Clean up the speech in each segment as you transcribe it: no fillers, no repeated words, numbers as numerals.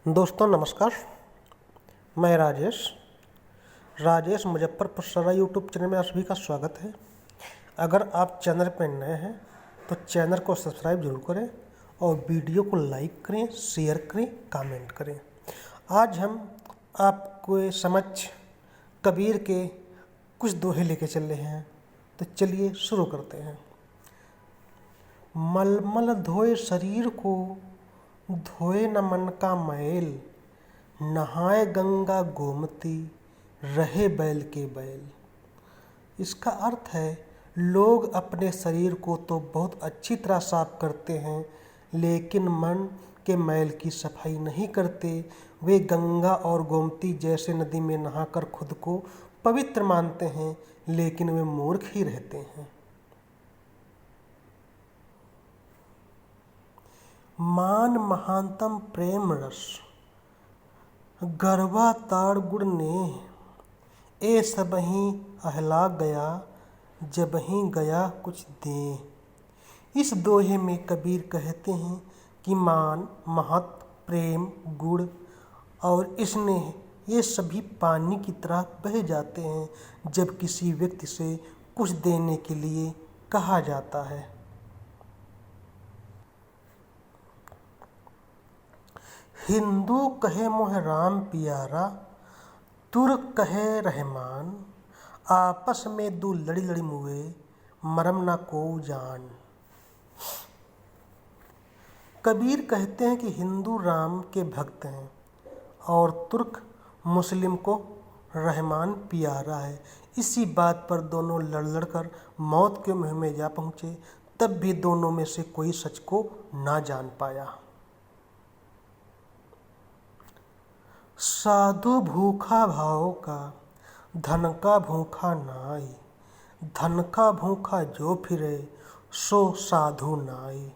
दोस्तों नमस्कार। मैं राजेश मुजफ्फरपुर सराय यूट्यूब चैनल में आप सभी का स्वागत है। अगर आप चैनल पर नए हैं तो चैनल को सब्सक्राइब जरूर करें और वीडियो को लाइक करें, शेयर करें, कमेंट करें। आज हम आपको समक्ष कबीर के कुछ दोहे लेके चल रहे हैं, तो चलिए शुरू करते हैं। मलमल धोए शरीर को, धोए न मन का मैल, नहाए गंगा गोमती, रहे बैल के बैल। इसका अर्थ है, लोग अपने शरीर को तो बहुत अच्छी तरह साफ करते हैं, लेकिन मन के मैल की सफाई नहीं करते। वे गंगा और गोमती जैसे नदी में नहाकर खुद को पवित्र मानते हैं, लेकिन वे मूर्ख ही रहते हैं। मान महानतम प्रेम रस, गरबा ताड़ गुड़ नेह, ए सबहीं अहला गया, जबहीं गया कुछ देह। इस दोहे में कबीर कहते हैं कि मान, महत्व, प्रेम, गुड़ और स्नेह ये सभी पानी की तरह बह जाते हैं जब किसी व्यक्ति से कुछ देने के लिए कहा जाता है। हिंदू कहे मोह राम प्यारा, तुर्क कहे रहमान, आपस में दो लड़ी लड़ी मुए, मरम ना को जान। कबीर कहते हैं कि हिंदू राम के भक्त हैं और तुर्क मुस्लिम को रहमान प्यारा है। इसी बात पर दोनों लड़ लड़कर मौत के मुँह में जा पहुँचे, तब भी दोनों में से कोई सच को ना जान पाया। साधु भूखा भाव का, धन का भूखा नाई, धन का भूखा जो फिरे, सो साधु नाई।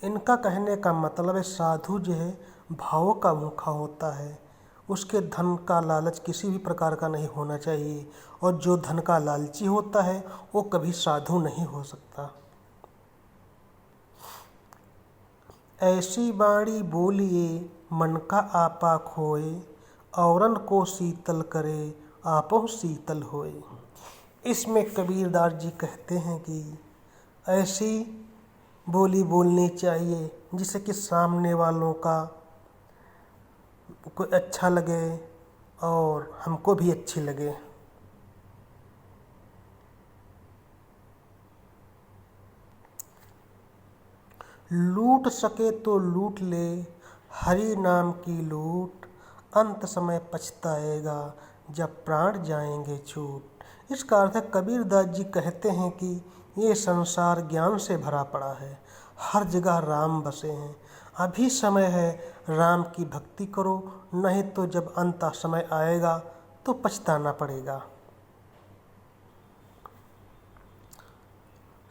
इनका कहने का मतलब है, साधु जो है भाव का भूखा होता है, उसके धन का लालच किसी भी प्रकार का नहीं होना चाहिए, और जो धन का लालची होता है वो कभी साधु नहीं हो सकता। ऐसी बाणी बोलिए मन का आपा खोए, औरन को शीतल करे, आपो शीतल होए। इसमें कबीरदास जी कहते हैं कि ऐसी बोली बोलनी चाहिए जिससे कि सामने वालों का को अच्छा लगे और हमको भी अच्छी लगे। लूट सके तो लूट ले, हरि नाम की लूट, अंत समय पछताएगा, जब प्राण जाएंगे छूट। इसका अर्थ है, कबीरदास जी कहते हैं कि ये संसार ज्ञान से भरा पड़ा है, हर जगह राम बसे हैं। अभी समय है, राम की भक्ति करो, नहीं तो जब अंत समय आएगा तो पछताना पड़ेगा।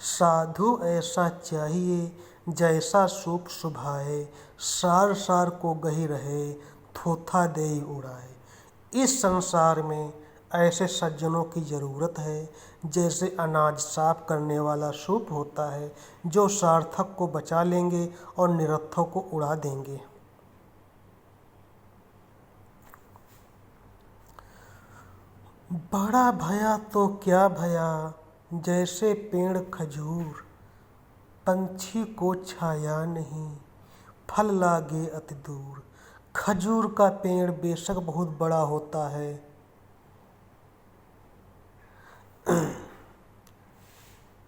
साधु ऐसा चाहिए जैसा सूप सुभाए, सार सार को गही रहे, थोथा देई उड़ाए। इस संसार में ऐसे सज्जनों की ज़रूरत है जैसे अनाज साफ करने वाला सूप होता है, जो सार्थक को बचा लेंगे और निरर्थक को उड़ा देंगे। बड़ा भया तो क्या भया, जैसे पेड़ खजूर, पंछी को छाया नहीं, फल लागे अति दूर। खजूर का पेड़ बेशक बहुत बड़ा होता है,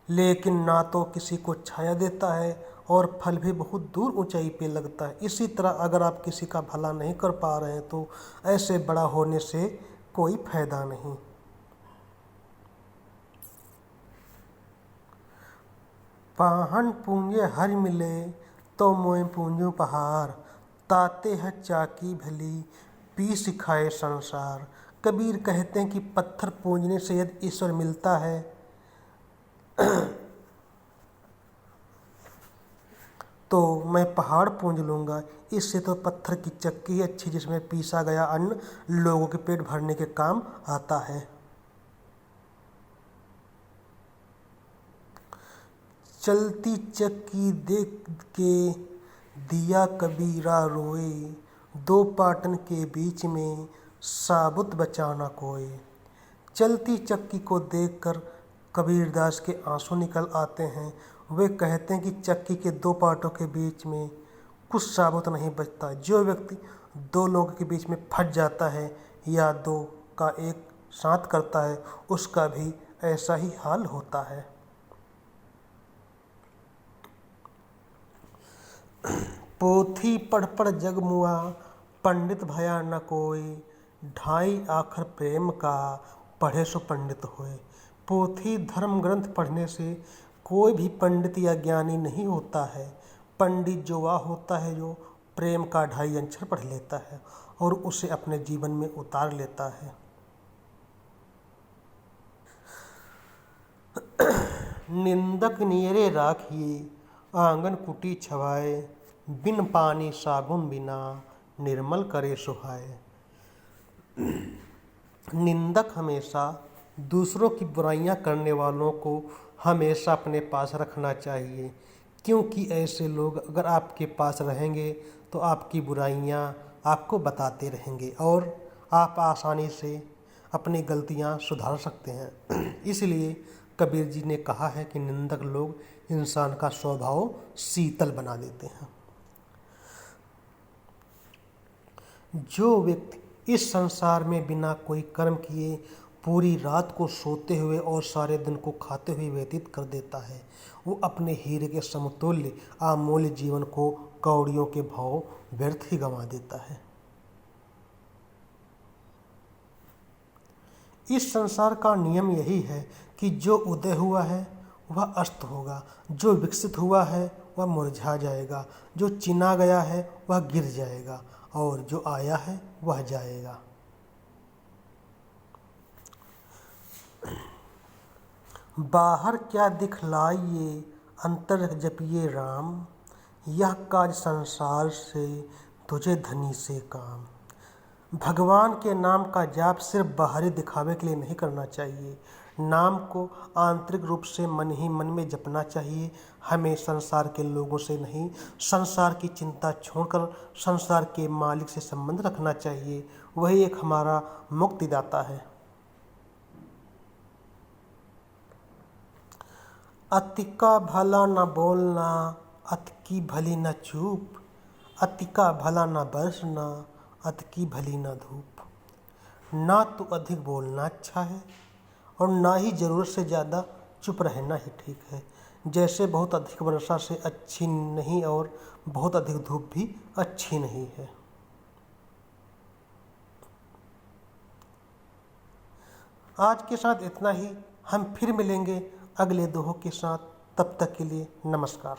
लेकिन ना तो किसी को छाया देता है और फल भी बहुत दूर ऊंचाई पे लगता है। इसी तरह अगर आप किसी का भला नहीं कर पा रहे हैं तो ऐसे बड़ा होने से कोई फायदा नहीं। पाहन पूंजे हर मिले, तो मोय पूंजू पहाड़, ताते है चाकी भली, पी सिखाए संसार। कबीर कहते हैं कि पत्थर पूंजने से यदि ईश्वर मिलता है तो मैं पहाड़ पूंज लूँगा। इससे तो पत्थर की चक्की अच्छी, जिसमें पीसा गया अन्न लोगों के पेट भरने के काम आता है। चलती चक्की देख के दिया कबीरा रोए, दो पाटन के बीच में साबुत बचा न कोई। चलती चक्की को देखकर कबीरदास के आंसू निकल आते हैं। वे कहते हैं कि चक्की के दो पाटों के बीच में कुछ साबुत नहीं बचता। जो व्यक्ति दो लोगों के बीच में फंस जाता है या दो का एक साथ करता है, उसका भी ऐसा ही हाल होता है। पोथी पढ़ पढ़ जग मुआ, पंडित भया न कोई। ढाई आखर प्रेम का, पढ़े सो पंडित होए। पोथी धर्म ग्रंथ पढ़ने से कोई भी पंडित या ज्ञानी नहीं होता है। पंडित जो वह होता है जो प्रेम का ढाई अक्षर पढ़ लेता है और उसे अपने जीवन में उतार लेता है। निंदक नियरे राखिए, आंगन कुटी छवाए। बिन पानी साबुन बिना, निर्मल करे सुहाए। निंदक हमेशा दूसरों की बुराइयां करने वालों को हमेशा अपने पास रखना चाहिए, क्योंकि ऐसे लोग अगर आपके पास रहेंगे तो आपकी बुराइयां आपको बताते रहेंगे और आप आसानी से अपनी गलतियां सुधार सकते हैं। इसलिए कबीर जी ने कहा है कि निंदक लोग इंसान का स्वभाव शीतल बना देते हैं। जो व्यक्ति इस संसार में बिना कोई कर्म किए पूरी रात को सोते हुए और सारे दिन को खाते हुए व्यतीत कर देता है, वो अपने हीरे के समतुल्य अमूल्य जीवन को कौड़ियों के भाव व्यर्थ ही गंवा देता है। इस संसार का नियम यही है कि जो उदय हुआ है वह अस्त होगा, जो विकसित हुआ है वह मुरझा जाएगा, जो चिना गया है वह गिर जाएगा और जो आया है वह जाएगा। बाहर क्या दिखलाइए, अंतर जपिए राम। यह काज संसार से, तुझे धनी से काम। भगवान के नाम का जाप सिर्फ बाहरी दिखावे के लिए नहीं करना चाहिए। नाम को आंतरिक रूप से मन ही मन में जपना चाहिए। हमें संसार के लोगों से नहीं, संसार की चिंता छोड़कर संसार के मालिक से संबंध रखना चाहिए। वही एक हमारा मुक्तिदाता है। अति का भला न बोलना, अति की भली न चूप। अति का भला न बरसना, अति की भली न धूप। ना तो अधिक बोलना अच्छा है और ना ही ज़रूरत से ज़्यादा चुप रहना ही ठीक है। जैसे बहुत अधिक वर्षा से अच्छी नहीं और बहुत अधिक धूप भी अच्छी नहीं है। आज के साथ इतना ही। हम फिर मिलेंगे अगले दोहों के साथ। तब तक के लिए नमस्कार।